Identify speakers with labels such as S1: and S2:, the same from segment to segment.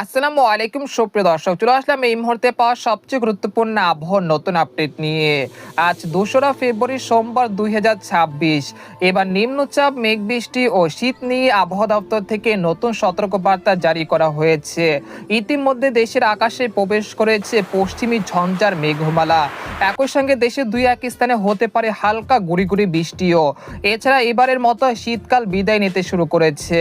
S1: আসসালামু আলাইকুম সুপ্রিয় দর্শক, চলে আসলাম এই মুহূর্তে পাওয়া সবচেয়ে গুরুত্বপূর্ণ আবহাওয়ার নতুন আপডেট নিয়ে। আজ 2রা ফেব্রুয়ারি সোমবার 2026। এবার নিম্নচাপ, মেঘ বৃষ্টি ও শীত নিয়ে আবহাওয়া দপ্তর থেকে নতুন সতর্কবার্তা জারি করা হয়েছে। ইতিমধ্যে দেশের আকাশে প্রবেশ করেছে পশ্চিমী ঝঞ্ঝার মেঘমালা। একই সঙ্গে দেশের দুই এক স্থানে হতে পারে হালকা গুড়ি গুড়ি বৃষ্টিও। এছাড়া এবারের মতো শীতকাল বিদায় নিতে শুরু করেছে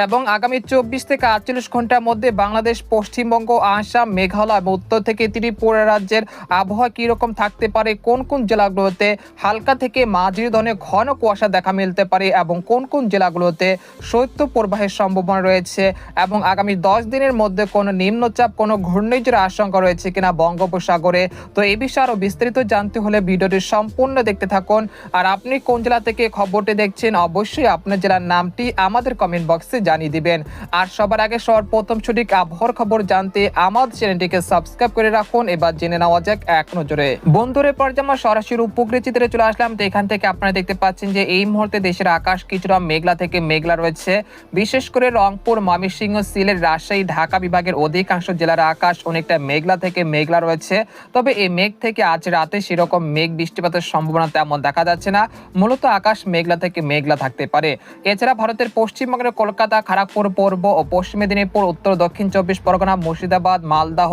S1: এবং আগামী 24 থেকে 48 ঘন্টার মধ্যে বাংলাদেশ, পশ্চিমবঙ্গ, আসাম, মেঘালয় এবং উত্তর থেকে ত্রিপুরা রাজ্যের আবহাওয়া কীরকম থাকতে পারে, কোন কোন জেলাগুলোতে হালকা থেকে মাঝারি ধরনের ঘন কুয়াশা দেখা মিলতে পারে এবং কোন কোন জেলাগুলোতে শৈত্য প্রবাহের সম্ভাবনা রয়েছে এবং আগামী 10 দিনের মধ্যে কোনো নিম্নচাপ, কোনো ঘূর্ণিঝড়ের আশঙ্কা রয়েছে কিনা বঙ্গোপসাগরে। তো এই বিষয়ে আরও বিস্তারিত জানতে হলে ভিডিওটি সম্পূর্ণ দেখতে থাকুন। আর আপনি কোন জেলা থেকে খবরটি দেখছেন অবশ্যই আপনার জেলার নামটি আমাদের কমেন্ট বক্সে জানিয়ে দিবেন। আর সবার আগে সর্বপ্রথম সঠিক আবহাওয়ার খবর জানতে আমাদের চ্যানেলটিকে সাবস্ক্রাইব করে রাখুন। এবার জেনে নেওয়া যাক এক নজরে। বন্ধুরা, পর্যায়ে আমরা সরাসরি উপগ্রহ চিত্রে চলে আসলাম। তো এখান থেকে আপনারা দেখতে পাচ্ছেন যে এই মুহূর্তে দেশের আকাশ কিছুটা মেঘলা থেকে মেঘলা রয়েছে। বিশেষ করে রংপুর, ময়মনসিংহ, সিলেট, রাজশাহী, ঢাকা বিভাগের অধিকাংশ জেলার আকাশ অনেকটা মেঘলা থেকে মেঘলা রয়েছে। তবে এই মেঘ থেকে আজ রাতে সেরকম মেঘ বৃষ্টিপাতের সম্ভাবনা তেমন দেখা যাচ্ছে না। মূলত আকাশ মেঘলা থেকে মেঘলা থাকতে পারে। এছাড়া ভারতের পশ্চিমবঙ্গের কলকাতা, খড়গপুর, পূর্ব ও পশ্চিম মেদিনীপুর, উত্তর দক্ষিণ 24 পরগনা, মুর্শিদাবাদ, মালদহ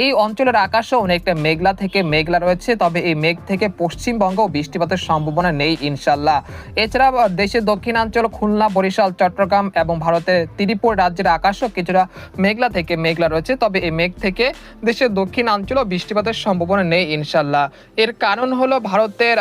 S1: এই অঞ্চলের আকাশও অনেকটা মেঘলা থেকে মেঘলা রয়েছে। তবে এই মেঘ থেকে পশ্চিমবঙ্গ বৃষ্টিপাতের সম্ভাবনা নেই ইনশাল্লাহ। এছাড়া দেশের দক্ষিণাঞ্চল খুলনা, বরিশাল, চট্টগ্রাম এবং ভারতের ত্রিপুরা রাজ্যের আকাশও কিছুটা মেঘলা থেকে মেঘলা রয়েছে। তবে এই মেঘ থেকে দেশের দক্ষিণাঞ্চলও বৃষ্টিপাতের সম্ভাবনা নেই ইনশাল্লাহ। এর কারণ হলো ভারতের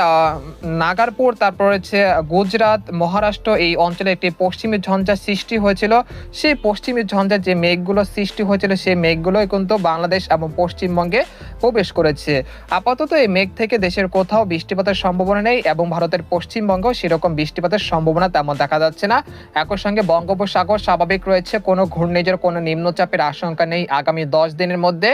S1: নাগারপুর, তারপর হচ্ছে গুজরাট, মহারাষ্ট্র এই অঞ্চলে একটি পশ্চিমী ঝঞ্ঝা সৃষ্টি হয়েছিল। সেই পশ্চিমী ঝঞ্ঝার যে মেঘগুলো সৃষ্টি হয়েছিল সেই মেঘগুলোই কিন্তু বাংলাদেশ এবং পশ্চিমবঙ্গে প্রবেশ করেছে। আপাতত এই মেঘ থেকে দেশের কোথাও বৃষ্টিপাতের সম্ভাবনা নেই এবং ভারতের পশ্চিমবঙ্গেও সেরকম বৃষ্টিপাতের সম্ভাবনা তেমন দেখা যাচ্ছে না। একই সঙ্গে বঙ্গোপসাগর স্বাভাবিক রয়েছে, কোনো ঘূর্ণিঝড়, কোনো নিম্নচাপের আশঙ্কা নেই আগামী 10 দিনের মধ্যে।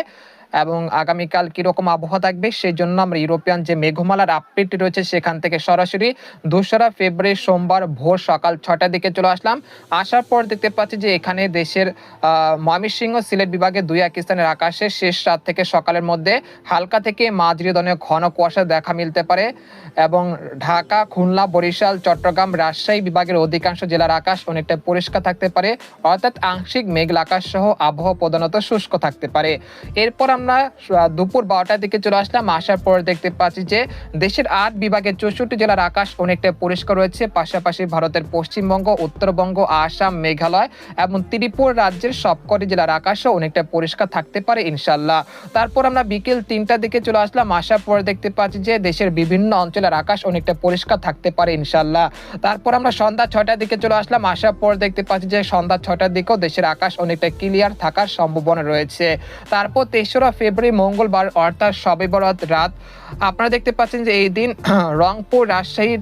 S1: এবং আগামীকাল কিরকম আবহাওয়া থাকবে সেই জন্য আমরা ইউরোপিয়ান যে মেঘমালার আপডেটটি রয়েছে সেখান থেকে সরাসরি 2রা ফেব্রুয়ারি সোমবার ভোর সকাল 6টার দিকে চলে আসলাম। আসার পর দেখতে পাচ্ছি যে এখানে দেশের ময়মনসিংহ, সিলেট বিভাগে দুই এক স্থানের আকাশে শেষ রাত থেকে সকালের মধ্যে হালকা থেকে মাঝারি ধরনের ঘন কুয়াশা দেখা মিলতে পারে এবং ঢাকা, খুলনা, বরিশাল, চট্টগ্রাম, রাজশাহী বিভাগের অধিকাংশ জেলার আকাশ অনেকটা পরিষ্কার থাকতে পারে, অর্থাৎ আংশিক মেঘলা আকাশ সহ আবহাওয়া প্রধানত শুষ্ক থাকতে পারে। এরপর আমরা দুপুর 12টার দিকে চলে আসলাম। আসার পর দেখতে পাচ্ছি যে দেশের 8 বিভাগের 64 জেলার আকাশ অনেকটা পরিষ্কার রয়েছে। পাশাপাশি ভারতের পশ্চিমবঙ্গ, উত্তরবঙ্গ, আসাম, মেঘালয় এবং ত্রিপুরা রাজ্যের সবকটি জেলার আকাশও অনেকটা পরিষ্কার থাকতে পারে ইনশাল্লাহ। তারপর আমরা বিকেল 3টার দিকে চলে আসলাম। আসার পর দেখতে পাচ্ছি যে দেশের বিভিন্ন অঞ্চলের আকাশ অনেকটা পরিষ্কার থাকতে পারে ইনশাল্লাহ। তারপর আমরা সন্ধ্যা 6টার দিকে চলে আসলাম। আসার পর দেখতে পাচ্ছি যে সন্ধ্যা 6টার দিকেও দেশের আকাশ অনেকটা ক্লিয়ার থাকার সম্ভাবনা রয়েছে। তারপর 3রা ফেব্রুয়ারি মঙ্গলবার অর্থাৎ শবে বরাত রাত আপনারা দেখতে পাচ্ছেন যে এই দিন রংপুর, রাজশাহী,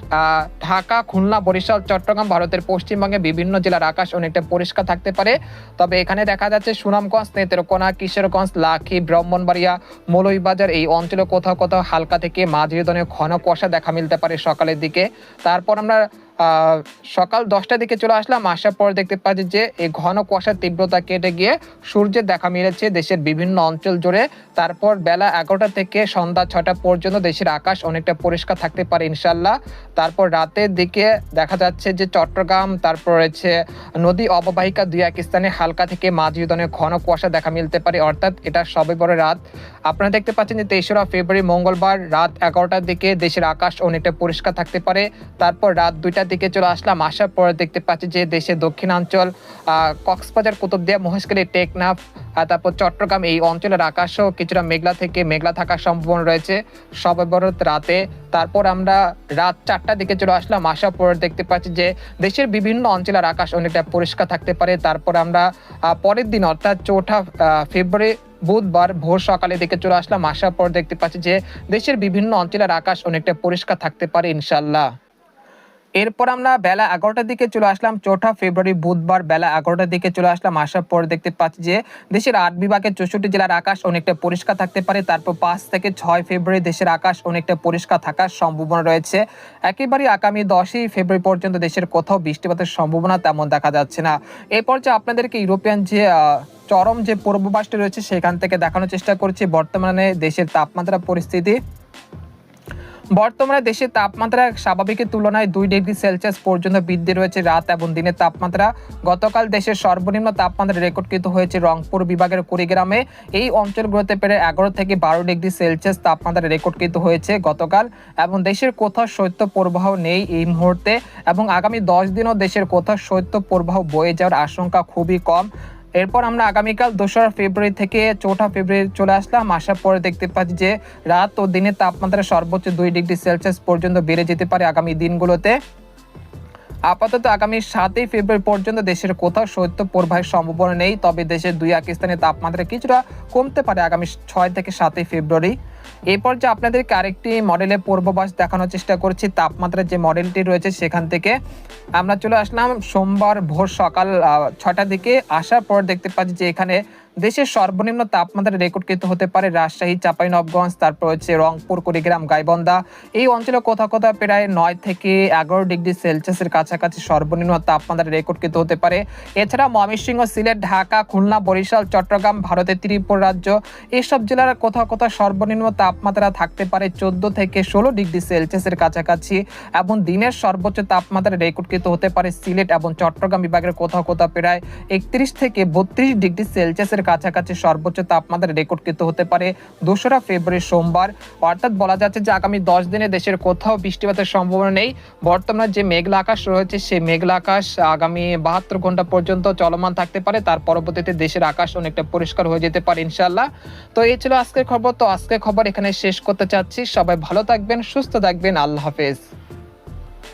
S1: ঢাকা, খুলনা, বরিশাল, চট্টগ্রাম ভারতের পশ্চিমবঙ্গে বিভিন্ন জেলার আকাশ অনেকটা পরিষ্কার থাকতে পারে। তবে এখানে দেখা যাচ্ছে সুনামগঞ্জ, নেত্রকোনা, কিশোরগঞ্জ, লাখি, ব্রাহ্মণবাড়িয়া, মৌলভীবাজার এই অঞ্চলে কোথাও কোথাও হালকা থেকে মাঝারি ধরনের ঘন কুয়াশা দেখা মিলতে পারে সকালের দিকে। তারপর আমরা সকাল 10টার দিকে চলে আসলাম। আসার পর দেখতে পাচ্ছি যে এই ঘন কুয়াশার তীব্রতা কেটে গিয়ে সূর্যের দেখা মিলেছে দেশের বিভিন্ন অঞ্চল জুড়ে। তারপর বেলা 11টা থেকে সন্ধ্যা 6টা পর্যন্ত দেশের আকাশ অনেকটা পরিষ্কার থাকতে পারে ইনশাল্লাহ। তারপর রাতের দিকে দেখা যাচ্ছে যে চট্টগ্রাম, তারপর রয়েছে নদী অববাহিকা দুই এক স্থানে হালকা থেকে মাঝারি ধরনের ঘন কুয়াশা দেখা মিলতে পারে, অর্থাৎ এটা সবে বড় রাত। আপনারা দেখতে পাচ্ছেন যে 23রা ফেব্রুয়ারি মঙ্গলবার রাত 11টার দিকে দেশের আকাশ অনেকটা পরিষ্কার থাকতে পারে। তারপর রাত 2টার দিকে চলে আসলাম। আসার পরে দেখতে পাচ্ছি যে দেশের দক্ষিণাঞ্চল কক্সবাজার, কুতুবদিয়া, মহেশখালী, টেকনাফ, তারপর চট্টগ্রাম এই অঞ্চলের আকাশও কিছুটা মেঘলা থেকে মেঘলা থাকার সম্ভাবনা রয়েছে শবে বরাত রাতে। তারপর আমরা রাত 4টার দিকে চলে আসলাম। আসার পর দেখতে পাচ্ছি যে দেশের বিভিন্ন অঞ্চলের আকাশ অনেকটা পরিষ্কার থাকতে পারে। তারপর আমরা পরের দিন অর্থাৎ 4ঠা ফেব্রুয়ারি বুধবার ভোর সকালের দিকে চলে আসলাম। আসার পর দেখতে পাচ্ছি যে দেশের বিভিন্ন অঞ্চলের আকাশ অনেকটা পরিষ্কার থাকতে পারে ইনশাল্লাহ। এরপর আমরা বেলা 11টার দিকে চলে আসলাম। 4ঠা ফেব্রুয়ারি বুধবার বেলা 11টার দিকে চলে আসলাম। আসার পর দেখতে পাচ্ছি যে দেশের 8 বিভাগের 64 জেলার আকাশ অনেকটা পরিষ্কার থাকতে পারে। তারপর 5 থেকে 6 ফেব্রুয়ারি দেশের আকাশ অনেকটা পরিষ্কার থাকার সম্ভাবনা রয়েছে। একেবারে আগামী 10ই ফেব্রুয়ারি পর্যন্ত দেশের কোথাও বৃষ্টিপাতের সম্ভাবনা তেমন দেখা যাচ্ছে না। এই পর্যায়ে আপনাদেরকে ইউরোপিয়ান যে চরম যে পূর্বাভাসটি রয়েছে সেখান থেকে দেখানোর চেষ্টা করছি বর্তমানে দেশের তাপমাত্রা পরিস্থিতি। বর্তমানে দেশের তাপমাত্রা স্বাভাবিকের তুলনায় 2 ডিগ্রি সেলসিয়াস পর্যন্ত বৃদ্ধি রয়েছে রাত এবং দিনের তাপমাত্রা। গতকাল দেশের সর্বনিম্ন তাপমাত্রা রেকর্ডকৃত হয়েছে রংপুর বিভাগের কুড়িগ্রামে। এই অঞ্চলগুলোতে প্রায় 11 থেকে 12 ডিগ্রি সেলসিয়াস তাপমাত্রা রেকর্ডকৃত হয়েছে গতকাল, এবং দেশের কোথাও শৈত্যপ্রবাহ নেই এই মুহূর্তে, এবং আগামী 10 দিনও দেশের কোথাও শৈত্যপ্রবাহ বয়ে যাওয়ার আশঙ্কা খুবই কম। এরপর আমরা আগামীকাল 2রা ফেব্রুয়ারি থেকে 4ঠা ফেব্রুয়ারি চলে আসলাম। আসার পরে দেখতে পাচ্ছি যে রাত ও দিনের তাপমাত্রা সর্বোচ্চ 2 ডিগ্রি সেলসিয়াস পর্যন্ত বেড়ে যেতে পারে আগামী দিনগুলোতে। আপাতত আগামী 7ই ফেব্রুয়ারি পর্যন্ত দেশের কোথাও শৈত্যপ্রবাহের সম্ভাবনা নেই, তবে দেশের 2 স্থানে তাপমাত্রা কিছুটা কমতে পারে আগামী 6 থেকে 7ই ফেব্রুয়ারি। এরপর যে আপনাদেরকে আরেকটি মডেলের পূর্বাভাস দেখানোর চেষ্টা করছি, তাপমাত্রার যে মডেলটি রয়েছে সেখান থেকে আমরা চলে আসলাম সোমবার ভোর সকাল 6টার দিকে। আসার পর দেখতে পাচ্ছি যে এখানে দেশের সর্বনিম্ন তাপমাত্রা রেকর্ডকৃত হতে পারে রাজশাহী, চাঁপাইনবাবগঞ্জ, তারপর হচ্ছে রংপুর, কুড়িগ্রাম, গাইবান্ধা। এই অঞ্চলে কোথাও কোথাও প্রায় 9 থেকে 11 ডিগ্রি সেলসিয়াসের কাছাকাছি সর্বনিম্ন তাপমাত্রা রেকর্ডকৃত হতে পারে। এছাড়া ময়মনসিংহ, সিলেট, ঢাকা, খুলনা, বরিশাল, চট্টগ্রাম, ভারতের ত্রিপুরা রাজ্য, এইসব জেলার কোথাও কোথাও সর্বনিম্ন তাপমাত্রা থাকতে পারে 14 থেকে 16 ডিগ্রি সেলসিয়াসের কাছাকাছি, এবং দিনের সর্বোচ্চ তাপমাত্রা রেকর্ডকৃত হতে পারে সিলেট এবং চট্টগ্রাম বিভাগের কোথাও কোথাও প্রায় 31 থেকে 32 ডিগ্রি সেলসিয়াসের কাছাকাছি সর্বোচ্চ তাপমাত্রা রেকর্ডকৃত হতে পারে 2রা ফেব্রুয়ারি সোমবার। অর্থাৎ বলা যাচ্ছে যে আগামী 10 দিনে দেশের কোথাও বৃষ্টিপাতের সম্ভাবনা নেই। বর্তমানে যে মেঘলা আকাশ রয়েছে সেই মেঘলা আকাশ আগামী 72 ঘন্টা পর্যন্ত চলমান থাকতে পারে, তার পরবর্তীতে দেশের আকাশ অনেকটা পরিষ্কার হয়ে যেতে পারে ইনশাআল্লাহ। তো এই ছিল আজকের খবর। তো আজকের খবর এখানে শেষ করতে চাচ্ছি। সবাই ভালো থাকবেন, সুস্থ থাকবেন, আল্লাহ হাফেজ।